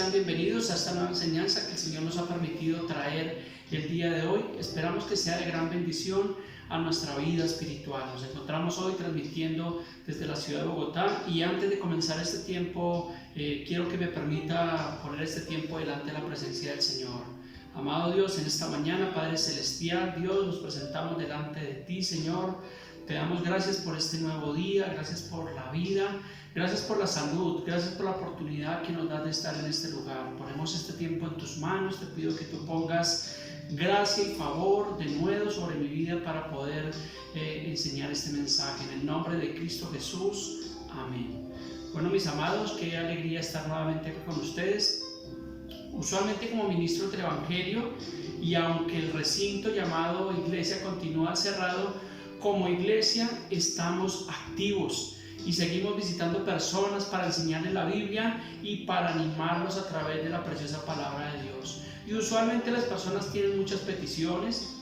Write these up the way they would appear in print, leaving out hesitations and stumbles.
sean bienvenidos a esta nueva enseñanza que el Señor nos ha permitido traer el día de hoy. Esperamos que sea de gran bendición a nuestra vida espiritual. Nos encontramos hoy transmitiendo desde la ciudad de Bogotá, y antes de comenzar este tiempo quiero que me permita poner este tiempo delante de la presencia del Señor. Amado Dios, en esta mañana, Padre Celestial, Dios, nos presentamos delante de ti, Señor. Te damos gracias por este nuevo día, gracias por la vida, gracias por la salud, gracias por la oportunidad que nos das de estar en este lugar. Ponemos este tiempo en tus manos, te pido que tú pongas gracia y favor de nuevo sobre mi vida para poder enseñar este mensaje. En el nombre de Cristo Jesús, amén. Bueno, mis amados, qué alegría estar nuevamente aquí con ustedes. Usualmente como ministro del Evangelio, y aunque el recinto llamado iglesia continúa cerrado, como iglesia estamos activos y seguimos visitando personas para enseñarles la Biblia y para animarlos a través de la preciosa palabra de Dios. Y usualmente las personas tienen muchas peticiones,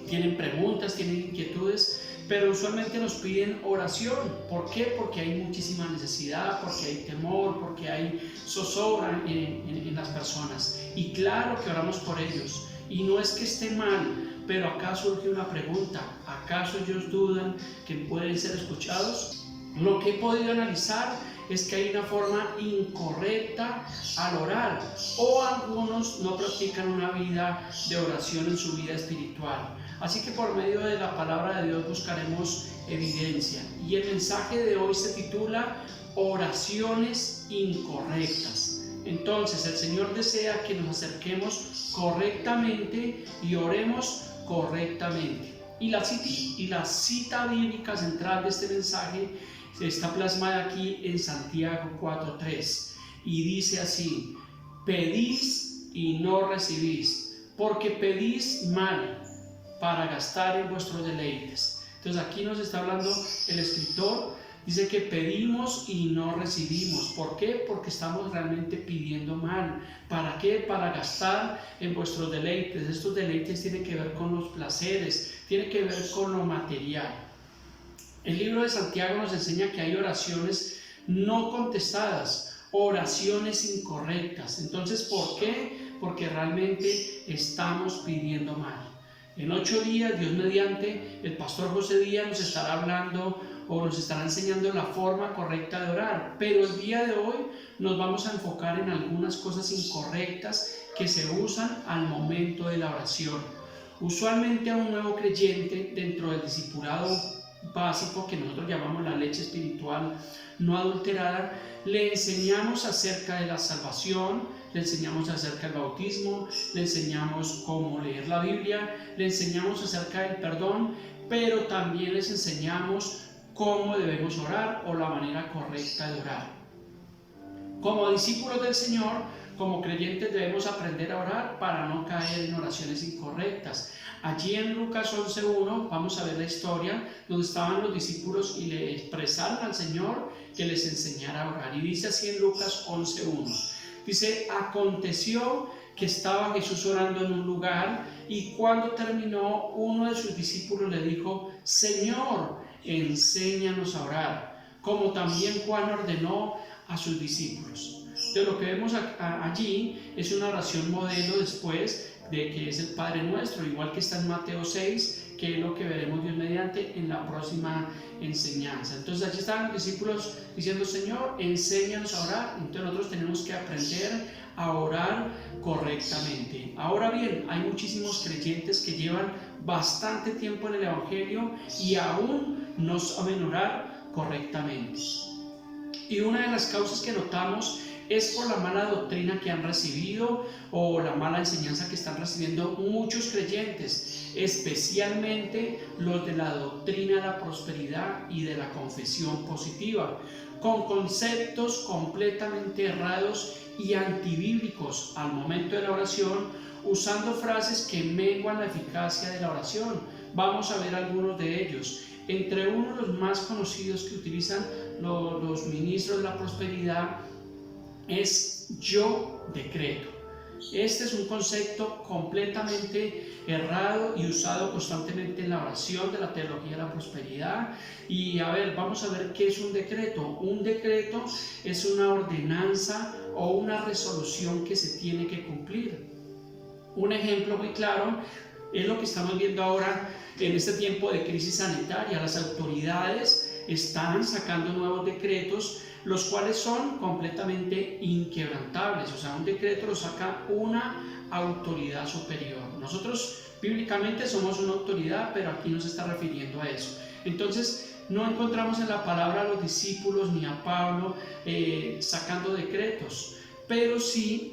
tienen preguntas, tienen inquietudes, pero usualmente nos piden oración. ¿Por qué? Porque hay muchísima necesidad, porque hay temor, porque hay zozobra en las personas. Y claro que oramos por ellos. Y no es que esté mal, pero acá surge una pregunta: ¿acaso ellos dudan que pueden ser escuchados? Lo que he podido analizar es que hay una forma incorrecta al orar, o algunos no practican una vida de oración en su vida espiritual. Así que por medio de la palabra de Dios buscaremos evidencia. Y el mensaje de hoy se titula Oraciones incorrectas. Entonces el Señor desea que nos acerquemos correctamente y oremos correctamente. Y la cita bíblica central de este mensaje está plasmada aquí en Santiago 4:3, y dice así: pedís y no recibís, porque pedís mal para gastar en vuestros deleites. Entonces aquí nos está hablando el escritor. Dice que pedimos y no recibimos. ¿Por qué? Porque estamos realmente pidiendo mal. ¿Para qué? Para gastar en vuestros deleites. Estos deleites tienen que ver con los placeres, tienen que ver con lo material. El libro de Santiago nos enseña que hay oraciones no contestadas, oraciones incorrectas. Entonces, ¿por qué? Porque realmente estamos pidiendo mal. En 8 días, Dios mediante, el pastor José Díaz nos estará hablando o nos estará enseñando la forma correcta de orar, pero el día de hoy nos vamos a enfocar en algunas cosas incorrectas que se usan al momento de la oración. Usualmente a un nuevo creyente, dentro del discipulado básico que nosotros llamamos la leche espiritual no adulterada, le enseñamos acerca de la salvación, le enseñamos acerca del bautismo, le enseñamos cómo leer la Biblia, le enseñamos acerca del perdón, pero también les enseñamos cómo debemos orar o la manera correcta de orar. Como discípulos del Señor, como creyentes, debemos aprender a orar para no caer en oraciones incorrectas. Allí en Lucas 11:1 vamos a ver la historia donde estaban los discípulos y le expresaron al Señor que les enseñara a orar. Y dice así en Lucas 11:1. Dice: aconteció que estaba Jesús orando en un lugar, y cuando terminó, uno de sus discípulos le dijo: Señor, enséñanos a orar, como también Juan ordenó a sus discípulos. Entonces lo que vemos allí es una oración modelo después de que es el Padre Nuestro, igual que está en Mateo 6, que es lo que veremos Dios mediante en la próxima enseñanza. Entonces allí estaban los discípulos diciendo: Señor, enséñanos a orar. Entonces nosotros tenemos que aprender a orar correctamente. Ahora bien, hay muchísimos creyentes que llevan bastante tiempo en el Evangelio y aún no saben orar correctamente. Y una de las causas que notamos es por la mala doctrina que han recibido o la mala enseñanza que están recibiendo muchos creyentes, especialmente los de la doctrina de la prosperidad y de la confesión positiva, con conceptos completamente errados y antibíblicos al momento de la oración, usando frases que menguan la eficacia de la oración. Vamos a ver algunos de ellos. Entre uno de los más conocidos que utilizan los ministros de la prosperidad es: yo decreto. Este es un concepto completamente errado y usado constantemente en la oración de la teología de la prosperidad. Y vamos a ver qué es un decreto. Un decreto es una ordenanza o una resolución que se tiene que cumplir. Un ejemplo muy claro es lo que estamos viendo ahora en este tiempo de crisis sanitaria. Las autoridades están sacando nuevos decretos, los cuales son completamente inquebrantables. O sea, un decreto lo saca una autoridad superior. Nosotros bíblicamente somos una autoridad, pero aquí no se está refiriendo a eso. Entonces, no encontramos en la palabra a los discípulos ni a Pablo sacando decretos, pero sí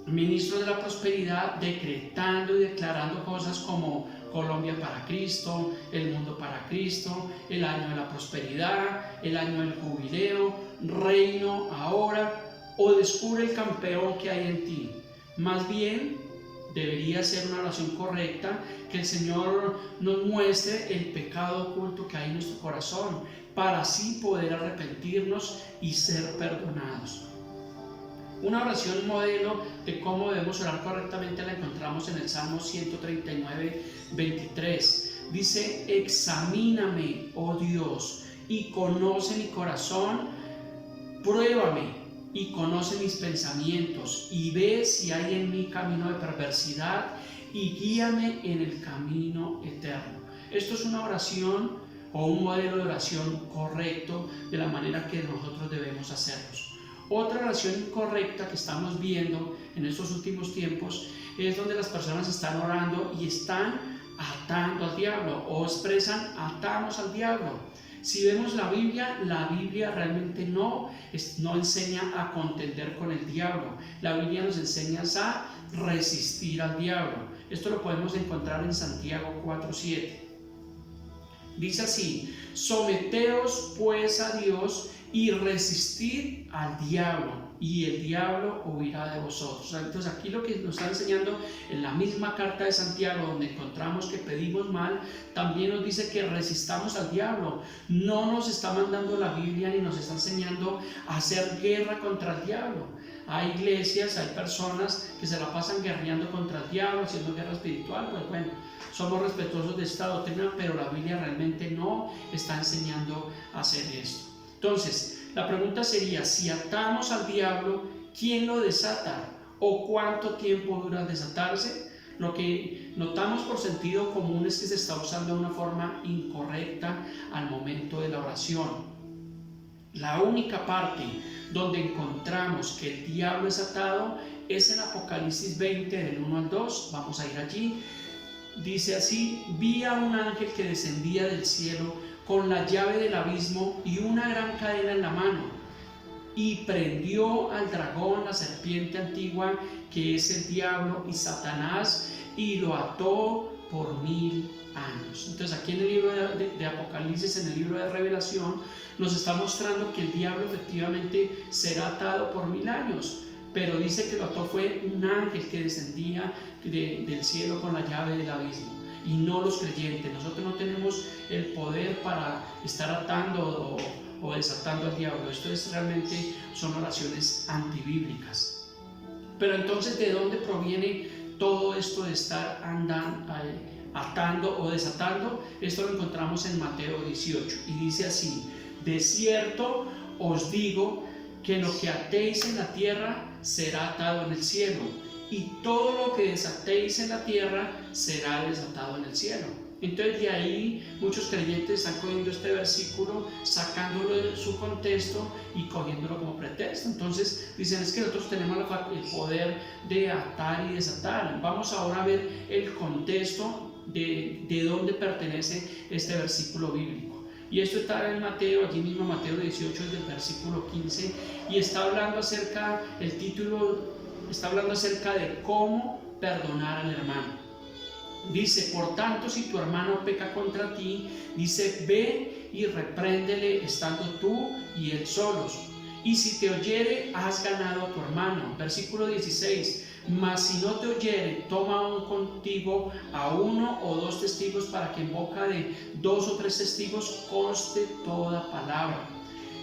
ministros de la prosperidad decretando y declarando cosas como Colombia para Cristo, el mundo para Cristo, el año de la prosperidad, el año del jubileo, reino ahora, o descubre el campeón que hay en ti. Más bien debería ser una oración correcta, que el Señor nos muestre el pecado oculto que hay en nuestro corazón, para así poder arrepentirnos y ser perdonados. Una oración modelo de cómo debemos orar correctamente la encontramos en el Salmo 139, 23. Dice: examíname, oh Dios, y conoce mi corazón, pruébame y conoce mis pensamientos, y ve si hay en mí camino de perversidad, y guíame en el camino eterno. Esto es una oración o un modelo de oración correcto de la manera que nosotros debemos hacerlos. Otra oración incorrecta que estamos viendo en estos últimos tiempos es donde las personas están orando y están atando al diablo, o expresan atamos al diablo. Si vemos la Biblia realmente no enseña a contender con el diablo. La Biblia nos enseña a resistir al diablo. Esto lo podemos encontrar en Santiago 4:7. Dice así: someteos pues a Dios y resistid al diablo, y el diablo huirá de vosotros. Entonces aquí lo que nos está enseñando en la misma carta de Santiago, donde encontramos que pedimos mal, también nos dice que resistamos al diablo. No nos está mandando la Biblia ni nos está enseñando a hacer guerra contra el diablo. Hay iglesias, hay personas que se la pasan guerreando contra el diablo, haciendo guerra espiritual. Pues bueno, somos respetuosos de esta doctrina, pero la Biblia realmente no está enseñando a hacer esto. Entonces, la pregunta sería: si atamos al diablo, ¿quién lo desata? ¿O cuánto tiempo dura desatarse? Lo que notamos por sentido común es que se está usando de una forma incorrecta al momento de la oración. La única parte donde encontramos que el diablo es atado es en Apocalipsis 20, del 1 al 2. Vamos a ir allí. Dice así: vi a un ángel que descendía del cielo con la llave del abismo y una gran cadena en la mano, y prendió al dragón, la serpiente antigua, que es el diablo y Satanás, y lo ató por 1000 años. Entonces aquí en el libro de Apocalipsis, en el libro de Revelación, nos está mostrando que el diablo efectivamente será atado por 1000 años, pero dice que lo ató fue un ángel que descendía del cielo con la llave del abismo, y no los creyentes. Nosotros no tenemos el poder para estar atando o desatando al diablo. Esto realmente son oraciones antibíblicas. Pero entonces, ¿de dónde proviene todo esto de estar atando o desatando? Esto lo encontramos en Mateo 18 y dice así: de cierto os digo que lo que atéis en la tierra será atado en el cielo, y todo lo que desatéis en la tierra será desatado en el cielo. Entonces de ahí muchos creyentes están cogiendo este versículo, sacándolo de su contexto y cogiéndolo como pretexto. Entonces dicen: es que nosotros tenemos el poder de atar y desatar. Vamos ahora a ver el contexto de dónde pertenece este versículo bíblico. Y esto está en Mateo, allí mismo Mateo 18, desde el versículo 15, y está hablando acerca, el título está hablando acerca de cómo perdonar al hermano. Dice: por tanto, si tu hermano peca contra ti, dice, ve y repréndele estando tú y él solos. Y si te oyere, has ganado a tu hermano. Versículo 16. Mas si no te oyere, toma aún contigo a 1 o 2 testigos, para que en boca de 2 o 3 testigos conste toda palabra.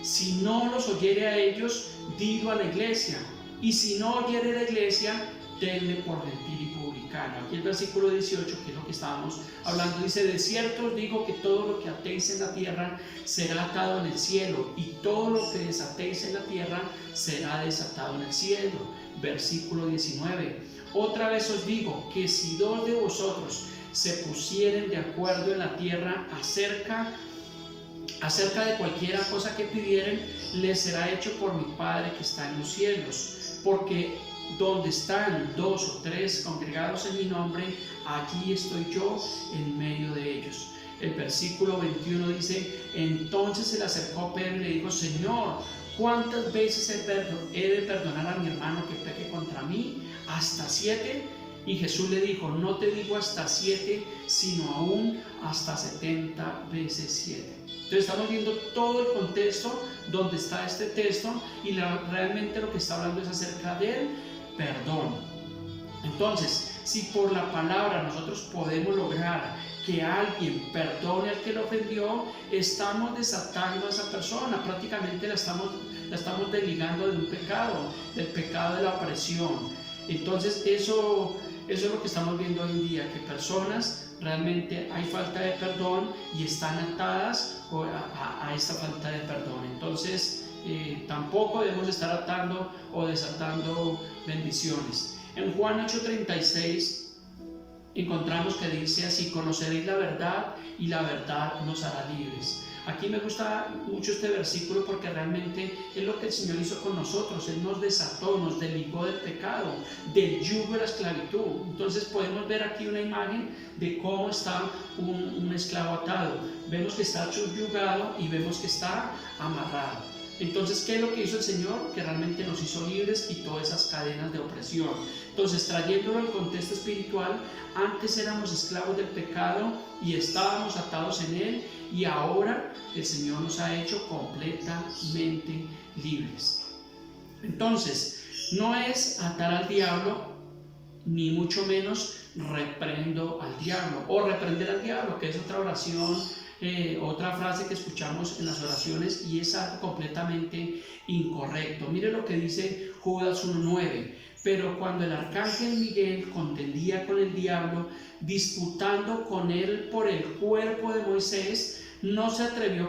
Si no los oyere a ellos, dilo a la iglesia. Y si no oyere la iglesia, tenle por gentil y publicano. Aquí el versículo 18, que es lo que estábamos hablando, dice: de cierto os digo que todo lo que atéis en la tierra será atado en el cielo, y todo lo que desatéis en la tierra será desatado en el cielo. Versículo 19: otra vez os digo que si dos de vosotros se pusieren de acuerdo en la tierra acerca de cualquiera cosa que pidieren, les será hecho por mi Padre que está en los cielos. Porque donde están dos o tres congregados en mi nombre, allí estoy yo en medio de ellos. El versículo 21 dice: entonces se le acercó Pedro y le dijo: Señor, ¿cuántas veces he de perdonar a mi hermano que peque contra mí? ¿Hasta 7? Y Jesús le dijo: no te digo hasta 7, sino aún hasta 70 veces 7. Entonces estamos viendo todo el contexto donde está este texto, y realmente lo que está hablando es acerca del perdón. Entonces, si por la palabra nosotros podemos lograr que alguien perdone al que lo ofendió, estamos desatando a esa persona, prácticamente la estamos desligando de un pecado, del pecado de la opresión. Entonces eso es lo que estamos viendo hoy en día, que personas realmente hay falta de perdón y están atadas a esta falta de perdón. Entonces tampoco debemos estar atando o desatando bendiciones. En Juan 8:36 encontramos que dice así: conoceréis la verdad y la verdad nos hará libres. Aquí me gusta mucho este versículo porque realmente es lo que el Señor hizo con nosotros. Él nos desató, nos desligó del pecado, del yugo de la esclavitud. Entonces podemos ver aquí una imagen de cómo está un esclavo atado. Vemos que está subyugado y vemos que está amarrado. Entonces, ¿qué es lo que hizo el Señor? Que realmente nos hizo libres, quitó esas cadenas de opresión. Entonces, trayéndolo al contexto espiritual, antes éramos esclavos del pecado y estábamos atados en él, y ahora el Señor nos ha hecho completamente libres. Entonces, no es atar al diablo, ni mucho menos reprendo al diablo o reprender al diablo, que es otra oración, otra frase que escuchamos en las oraciones, y es algo completamente incorrecto. Mire lo que dice Judas 1:9: pero cuando el arcángel Miguel contendía con el diablo, disputando con él por el cuerpo de Moisés, no se atrevió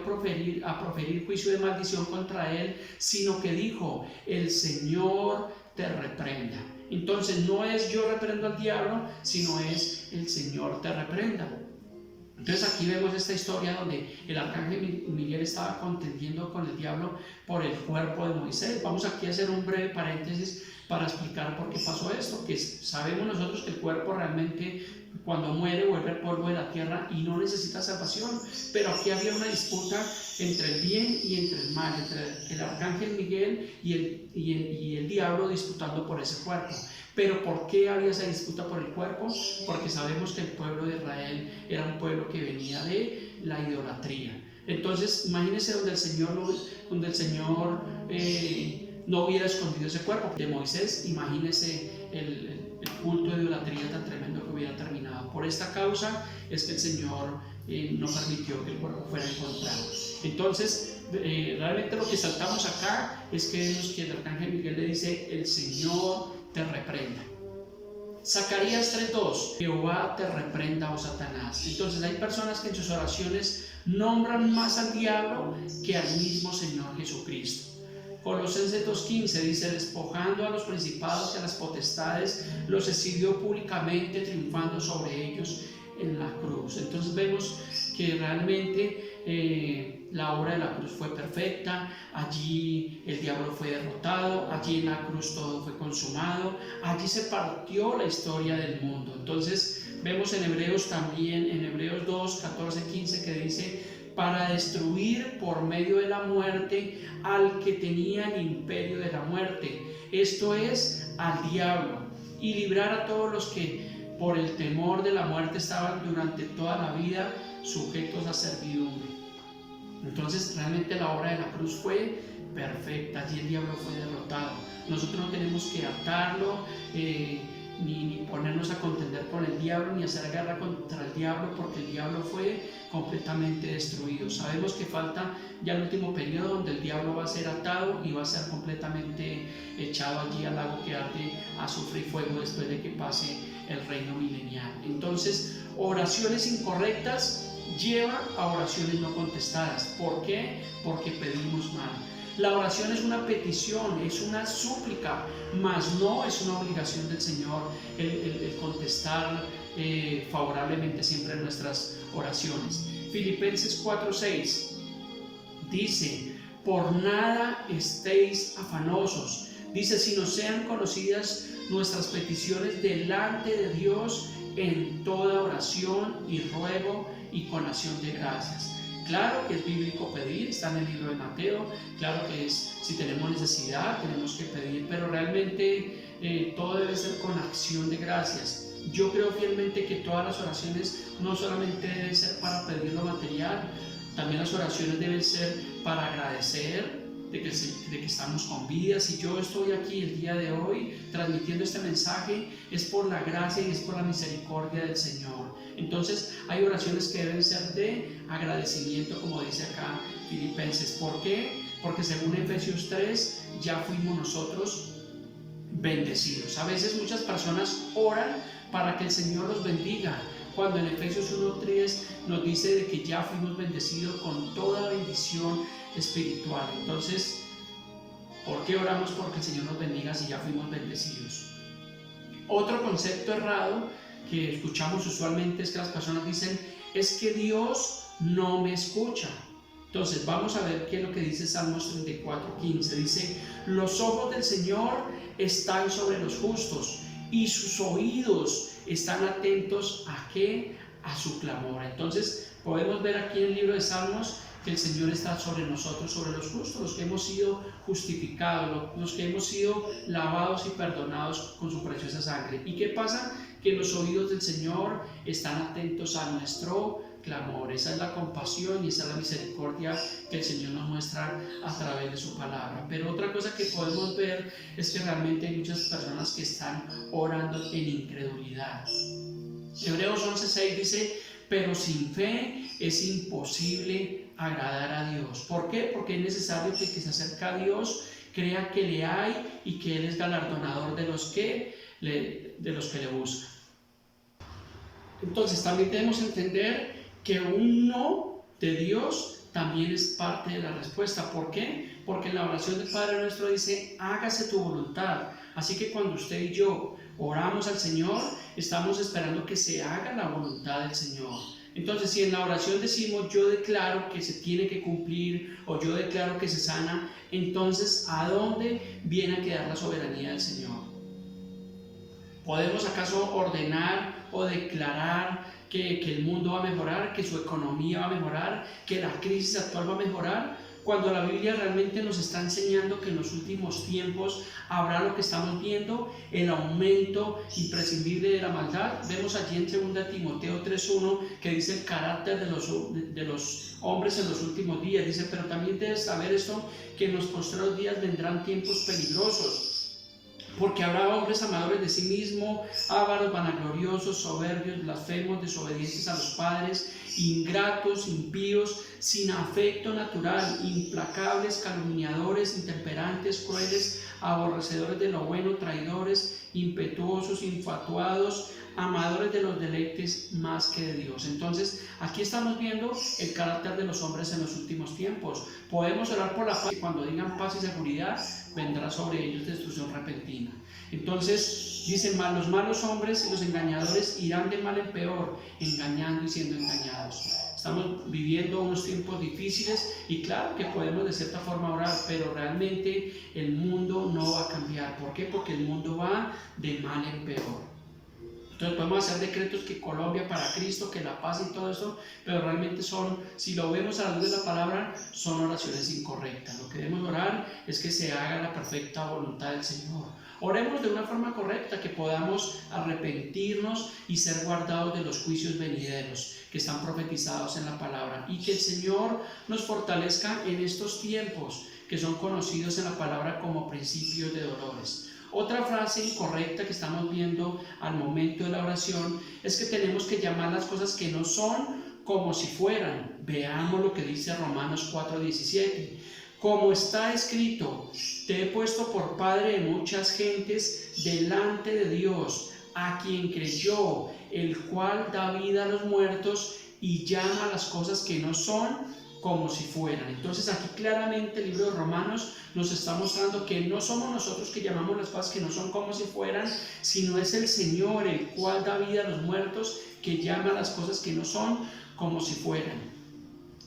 a proferir juicio de maldición contra él, sino que dijo: el Señor te reprenda. Entonces no es yo reprendo al diablo, sino es el Señor te reprenda. Entonces aquí vemos esta historia donde el arcángel Miguel estaba contendiendo con el diablo por el cuerpo de Moisés. Vamos aquí a hacer un breve paréntesis para explicar por qué pasó esto, que sabemos nosotros que el cuerpo realmente cuando muere vuelve al polvo de la tierra y no necesita salvación, pero aquí había una disputa entre el bien y entre el mal, entre el arcángel Miguel y el diablo disputando por ese cuerpo. Pero ¿por qué había esa disputa por el cuerpo? Porque sabemos que el pueblo de Israel era un pueblo que venía de la idolatría. Entonces imagínense donde el Señor no hubiera escondido ese cuerpo de Moisés. Imagínense el culto de idolatría tan tremendo que hubiera terminado. Por esta causa es que el Señor no permitió que el cuerpo fuera encontrado. Entonces realmente lo que saltamos acá es que vemos que el arcángel Miguel le dice: el Señor te reprenda. Zacarías 3:2: Jehová te reprenda, oh Satanás. Entonces hay personas que en sus oraciones nombran más al diablo que al mismo Señor Jesucristo. Colosenses 2:15 dice: despojando a los principados y a las potestades, los exhibió públicamente, triunfando sobre ellos en la cruz. Entonces vemos que realmente la obra de la cruz fue perfecta. Allí el diablo fue derrotado, allí en la cruz todo fue consumado, allí se partió la historia del mundo. Entonces vemos en Hebreos también, en Hebreos 2, 14, 15, que dice: para destruir por medio de la muerte al que tenía el imperio de la muerte, esto es, al diablo, y librar a todos los que por el temor de la muerte estaban durante toda la vida sujetos a servidumbre. Entonces realmente la obra de la cruz fue perfecta, allí el diablo fue derrotado. Nosotros no tenemos que atarlo ni ponernos a contender con el diablo, ni hacer guerra contra el diablo, porque el diablo fue completamente destruido. Sabemos que falta ya el último periodo donde el diablo va a ser atado y va a ser completamente echado allí al lago que arde azufre y fuego después de que pase el reino milenial. Entonces, oraciones incorrectas llevan a oraciones no contestadas. ¿Por qué? Porque pedimos mal. La oración es una petición, es una súplica, mas no es una obligación del Señor el contestar favorablemente siempre nuestras oraciones. Filipenses 4:6 dice: por nada estéis afanosos, dice, sino sean conocidas nuestras peticiones delante de Dios en toda oración y ruego y con acción de gracias. Claro que es bíblico pedir, está en el libro de Mateo, claro que es, si tenemos necesidad tenemos que pedir, pero realmente todo debe ser con acción de gracias. Yo creo fielmente que todas las oraciones no solamente deben ser para pedir lo material, también las oraciones deben ser para agradecer de que estamos con vida. Si yo estoy aquí el día de hoy transmitiendo este mensaje, es por la gracia y es por la misericordia del Señor. Entonces hay oraciones que deben ser de agradecimiento, como dice acá Filipenses. ¿Por qué? Porque según Efesios 3 ya fuimos nosotros bendecidos. A veces muchas personas oran para que el Señor los bendiga, cuando en Efesios 1:3 nos dice de que ya fuimos bendecidos con toda bendición espiritual. Entonces, ¿por qué oramos porque el Señor nos bendiga si ya fuimos bendecidos? Otro concepto errado que escuchamos usualmente es que las personas dicen: es que Dios no me escucha. Entonces vamos a ver qué es lo que dice Salmos 34:15. Dice: los ojos del Señor están sobre los justos y sus oídos están atentos ¿a qué? A su clamor. Entonces podemos ver aquí en el libro de Salmos que el Señor está sobre nosotros, sobre los justos, los que hemos sido justificados, los que hemos sido lavados y perdonados con su preciosa sangre. ¿Y qué pasa? Que los oídos del Señor están atentos a nuestro clamor. Esa es la compasión y esa es la misericordia que el Señor nos muestra a través de su palabra. Pero otra cosa que podemos ver es que realmente hay muchas personas que están orando en incredulidad. Hebreos 11:6 dice: pero sin fe es imposible agradar a Dios. ¿Por qué? Porque es necesario que el que se acerca a Dios crea que le hay y que Él es galardonador de los que le buscan. Entonces también debemos entender que un no de Dios también es parte de la respuesta. ¿Por qué? Porque en la oración del Padre Nuestro dice: hágase tu voluntad. Así que cuando usted y yo oramos al Señor, estamos esperando que se haga la voluntad del Señor. Entonces, si en la oración decimos: yo declaro que se tiene que cumplir, o yo declaro que se sana, entonces ¿a dónde viene a quedar la soberanía del Señor? ¿Podemos acaso ordenar o declarar que el mundo va a mejorar, que su economía va a mejorar, que la crisis actual va a mejorar, cuando la Biblia realmente nos está enseñando que en los últimos tiempos habrá lo que estamos viendo, el aumento imprescindible de la maldad? Vemos allí en 2 Timoteo 3:1 que dice el carácter de los hombres en los últimos días. Dice: pero también debes saber esto, que en los postreros días vendrán tiempos peligrosos, porque habrá hombres amadores de sí mismos, ávaros, vanagloriosos, soberbios, blasfemos, desobedientes a los padres, ingratos, impíos, sin afecto natural, implacables, calumniadores, intemperantes, crueles, aborrecedores de lo bueno, traidores, impetuosos, infatuados, amadores de los deleites más que de Dios. Entonces aquí estamos viendo el carácter de los hombres en los últimos tiempos. Podemos orar por la paz, y cuando digan paz y seguridad, vendrá sobre ellos destrucción repentina. Entonces dicen: los malos hombres y los engañadores irán de mal en peor, engañando y siendo engañados. Estamos viviendo unos tiempos difíciles y claro que podemos de cierta forma orar, pero realmente el mundo no va a cambiar. ¿Por qué? Porque el mundo va de mal en peor. Entonces podemos hacer decretos que Colombia para Cristo, que la paz y todo eso, pero realmente son, si lo vemos a la luz de la palabra, son oraciones incorrectas. Lo que debemos orar es que se haga la perfecta voluntad del Señor. Oremos de una forma correcta, que podamos arrepentirnos y ser guardados de los juicios venideros que están profetizados en la palabra, y que el Señor nos fortalezca en estos tiempos que son conocidos en la palabra como principios de dolores. Otra frase incorrecta que estamos viendo al momento de la oración es que tenemos que llamar las cosas que no son como si fueran. Veamos lo que dice Romanos 4:17. Como está escrito, te he puesto por padre de muchas gentes delante de Dios, a quien creyó, el cual da vida a los muertos y llama a las cosas que no son como si fueran. Entonces aquí claramente el libro de Romanos nos está mostrando que no somos nosotros que llamamos las cosas que no son como si fueran, sino es el Señor el cual da vida a los muertos, que llama a las cosas que no son como si fueran.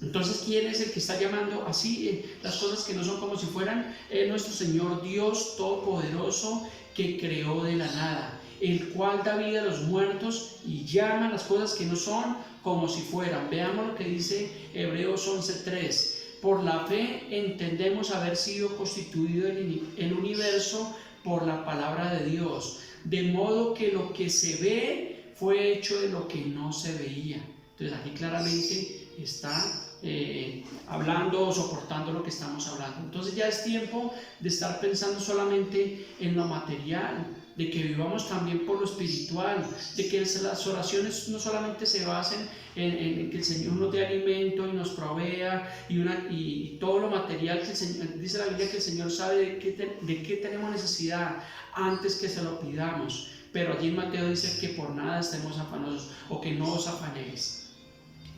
Entonces, ¿quién es el que está llamando así las cosas que no son como si fueran? Nuestro Señor Dios Todopoderoso, que creó de la nada, el cual da vida a los muertos y llama a las cosas que no son como si fueran. Veamos lo que dice Hebreos 11:3. Por la fe entendemos haber sido constituido el universo por la palabra de Dios, de modo que lo que se ve fue hecho de lo que no se veía. Entonces aquí claramente está hablando o soportando lo que estamos hablando. Entonces ya es tiempo de estar pensando solamente en lo material, de que vivamos también por lo espiritual, de que las oraciones no solamente se basen en que el Señor nos dé alimento y nos provea y todo lo material que el Señor, dice la Biblia que el Señor sabe de qué tenemos necesidad antes que se lo pidamos, pero allí en Mateo dice que por nada estemos afanosos o que no os afanéis.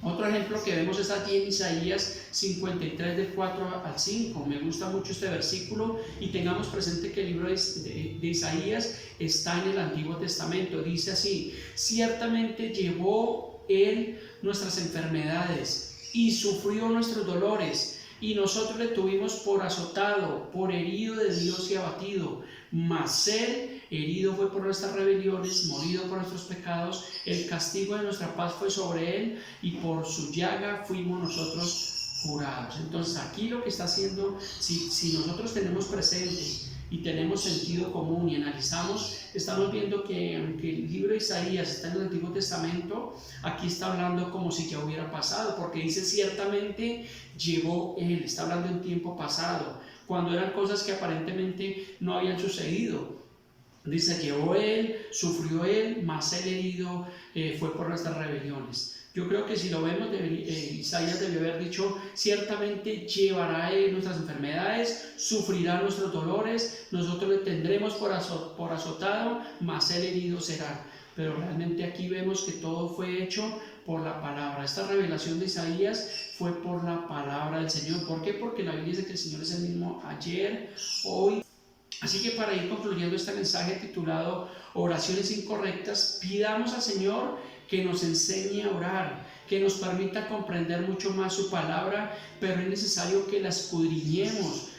Otro ejemplo que vemos es aquí en Isaías 53 del 4 al 5. Me gusta mucho este versículo y tengamos presente que el libro de Isaías está en el Antiguo Testamento. Dice así: ciertamente llevó Él nuestras enfermedades y sufrió nuestros dolores, y nosotros le tuvimos por azotado, por herido de Dios y abatido. Mas Él herido fue por nuestras rebeliones, molido por nuestros pecados, el castigo de nuestra paz fue sobre Él, y por su llaga fuimos nosotros curados. Entonces aquí lo que está haciendo, si nosotros tenemos presente y tenemos sentido común y analizamos, estamos viendo que aunque el libro de Isaías está en el Antiguo Testamento, aquí está hablando como si ya hubiera pasado, porque dice ciertamente llevó Él, está hablando en tiempo pasado, cuando eran cosas que aparentemente no habían sucedido. Dice, llevó Él, sufrió Él, mas Él herido fue por nuestras rebeliones. Yo creo que si lo vemos, Isaías debió haber dicho, ciertamente llevará Él nuestras enfermedades, sufrirá nuestros dolores, nosotros le tendremos por azotado, mas Él herido será. Pero realmente aquí vemos que todo fue hecho por la palabra. Esta revelación de Isaías fue por la palabra del Señor. ¿Por qué? Porque la Biblia dice que el Señor es el mismo ayer, hoy. Así que para ir concluyendo este mensaje titulado Oraciones Incorrectas, pidamos al Señor que nos enseñe a orar, que nos permita comprender mucho más su palabra, pero es necesario que la escudriñemos,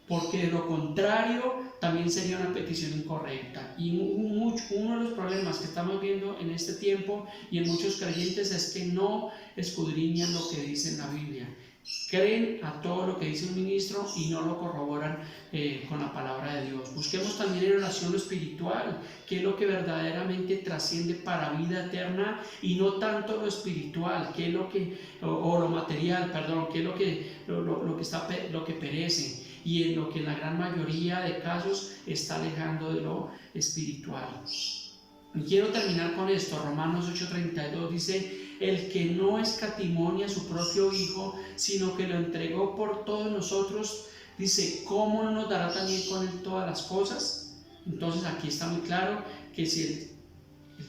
porque de lo contrario también sería una petición incorrecta. Y uno de los problemas que estamos viendo en este tiempo y en muchos creyentes es que no escudriñan lo que dice en la Biblia. Creen a todo lo que dice un ministro y no lo corroboran con la palabra de Dios. Busquemos también en oración lo espiritual, que es lo que verdaderamente trasciende para vida eterna, y no tanto lo espiritual, que es lo que, o lo material, perdón, que es lo que perece, y en lo que en la gran mayoría de casos está alejando de lo espiritual. Y quiero terminar con esto. Romanos 8:32 dice: el que no escatimó a su propio Hijo, sino que lo entregó por todos nosotros, dice, ¿cómo no nos dará también con Él todas las cosas? Entonces aquí está muy claro que si el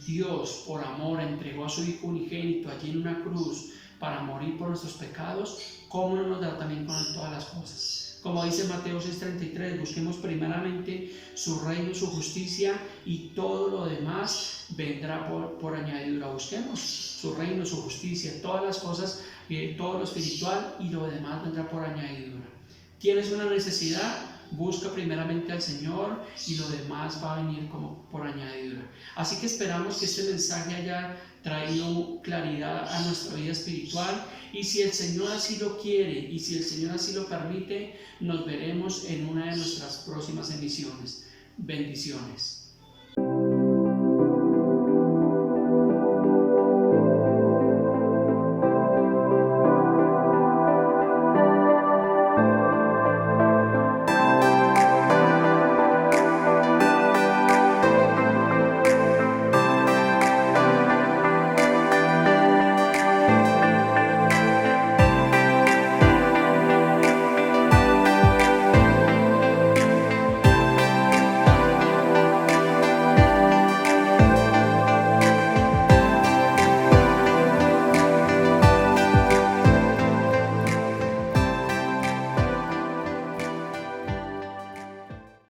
Dios por amor entregó a su Hijo unigénito allí en una cruz para morir por nuestros pecados, ¿cómo no nos dará también con Él todas las cosas? Como dice Mateo 6:33, busquemos primeramente su reino, su justicia, y todo lo demás vendrá por añadidura. Busquemos su reino, su justicia, todas las cosas, todo lo espiritual, y lo demás vendrá por añadidura. ¿Tienes una necesidad? Busca primeramente al Señor y lo demás va a venir como por añadidura. Así que esperamos que este mensaje haya traído claridad a nuestra vida espiritual, y si el Señor así lo quiere y si el Señor así lo permite, nos veremos en una de nuestras próximas emisiones. Bendiciones.